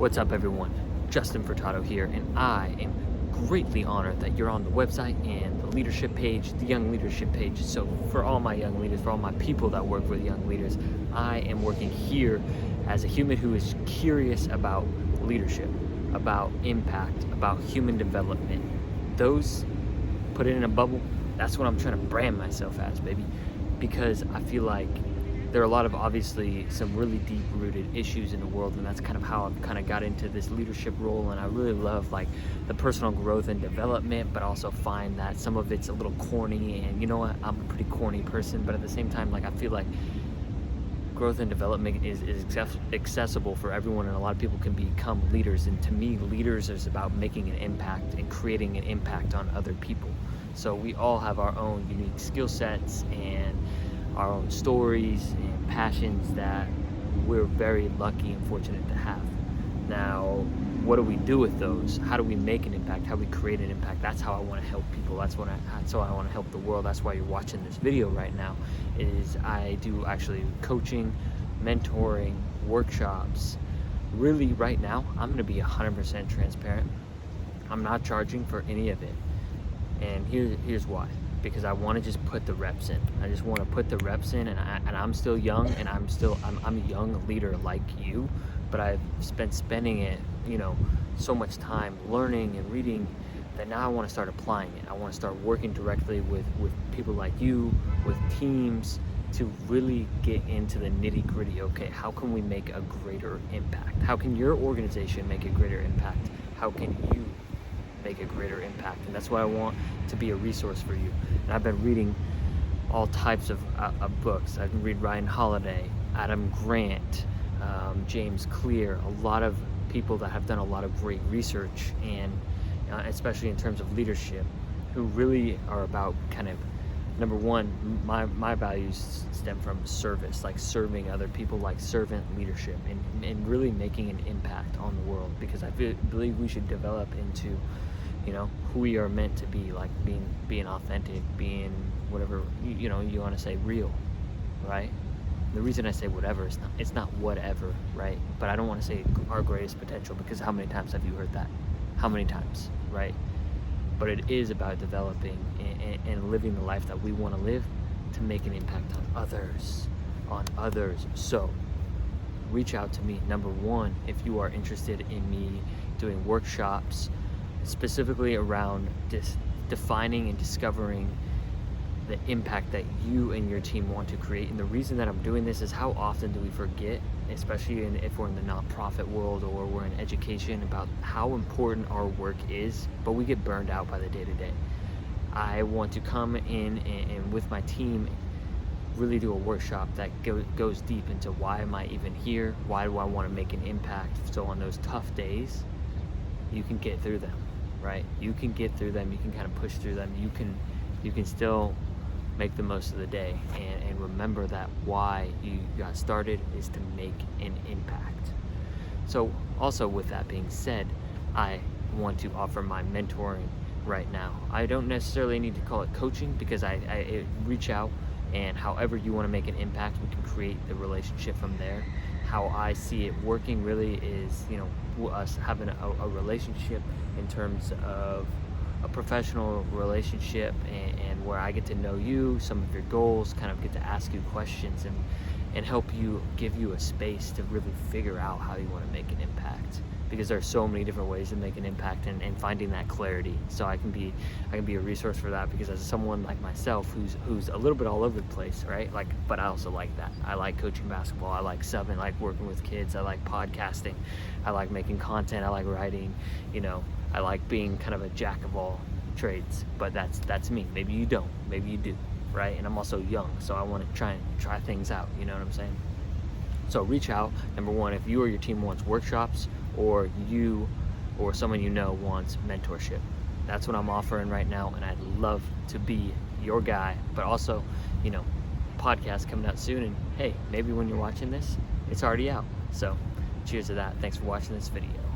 What's up, everyone? Justin Furtado here, and I am greatly honored that you're on the website and the leadership page, the young leadership page. So for all my young leaders, for all my people that work with young leaders, I am working here as a human who is curious about leadership, about impact, about human development. Those, put it in a bubble, that's what I'm trying to brand myself as, baby. Because I feel like there are a lot of, obviously, some really deep-rooted issues in the world, and that's kind of how I've kind of got into this leadership role. And I really love like the personal growth and development, but also find that some of it's a little corny. And you know what, I'm a pretty corny person, but at the same time, like, I feel like growth and development is accessible for everyone, and a lot of people can become leaders. And to me, leaders is about making an impact and creating an impact on other people. So we all have our own unique skill sets and our own stories and passions that we're very lucky and fortunate to have. Now, what do we do with those? How do we make an impact? How do we create an impact? That's how I want to help people. That's how I want to help the world. That's why you're watching this video right now. Is I do actually coaching, mentoring, workshops. Really, right now, I'm going to be 100% transparent. I'm not charging for any of it, and here's why. Because I want to just put the reps in. I just want to put the reps in, and I'm still young, and I'm a young leader like you, but I've spending it, so much time learning and reading that now I want to start applying it. I want to start working directly with people like you, with teams, to really get into the nitty-gritty. Okay, how can we make a greater impact? How can your organization make a greater impact? How can you make a greater impact? And that's why I want to be a resource for you. And I've been reading all types of books. I've been reading Ryan Holiday, Adam Grant, James Clear, a lot of people that have done a lot of great research, and especially in terms of leadership, who really are about kind of, number one, my values stem from service, like serving other people, like servant leadership, and really making an impact on the world. Because I believe we should develop into who we are meant to be, like being authentic, being whatever you want to say, real, right? The reason I say whatever is it's not whatever, right? But I don't want to say our greatest potential, because how many times have you heard that? How many times, right? But it is about developing and living the life that we want to live to make an impact on others. So reach out to me. Number one, if you are interested in me doing workshops specifically around defining and discovering the impact that you and your team want to create. And the reason that I'm doing this is, how often do we forget, especially if we're in the nonprofit world or we're in education, about how important our work is, but we get burned out by the day-to-day. I want to come in and with my team really do a workshop that goes deep into, why am I even here? Why do I want to make an impact? So on those tough days, you can get through them, right? You can get through them. You can kind of push through them. You can still make the most of the day, and remember that why you got started is to make an impact. So also, with that being said, I want to offer my mentoring right now. I don't necessarily need to call it coaching, because I reach out, and however you want to make an impact, we can create the relationship from there. How I see it working really is, us having a relationship in terms of a professional relationship, and where I get to know you, some of your goals, kind of get to ask you questions and help you, give you a space to really figure out how you want to make an impact. Because there are so many different ways to make an impact, and finding that clarity. So I can be a resource for that, because as someone like myself who's a little bit all over the place, right? Like, but I also like that. I like coaching basketball. I like subbing. I like working with kids. I like podcasting. I like making content. I like writing. I like being kind of a jack of all trades. But that's me. Maybe you don't. Maybe you do, right? And I'm also young, so I want to try things out. You know what I'm saying? So reach out. Number one, if you or your team wants workshops, or you or someone wants mentorship, that's what I'm offering right now, and I'd love to be your guy. But also, podcast coming out soon, and hey, maybe when you're watching this, it's already out. So cheers to that. Thanks for watching this video.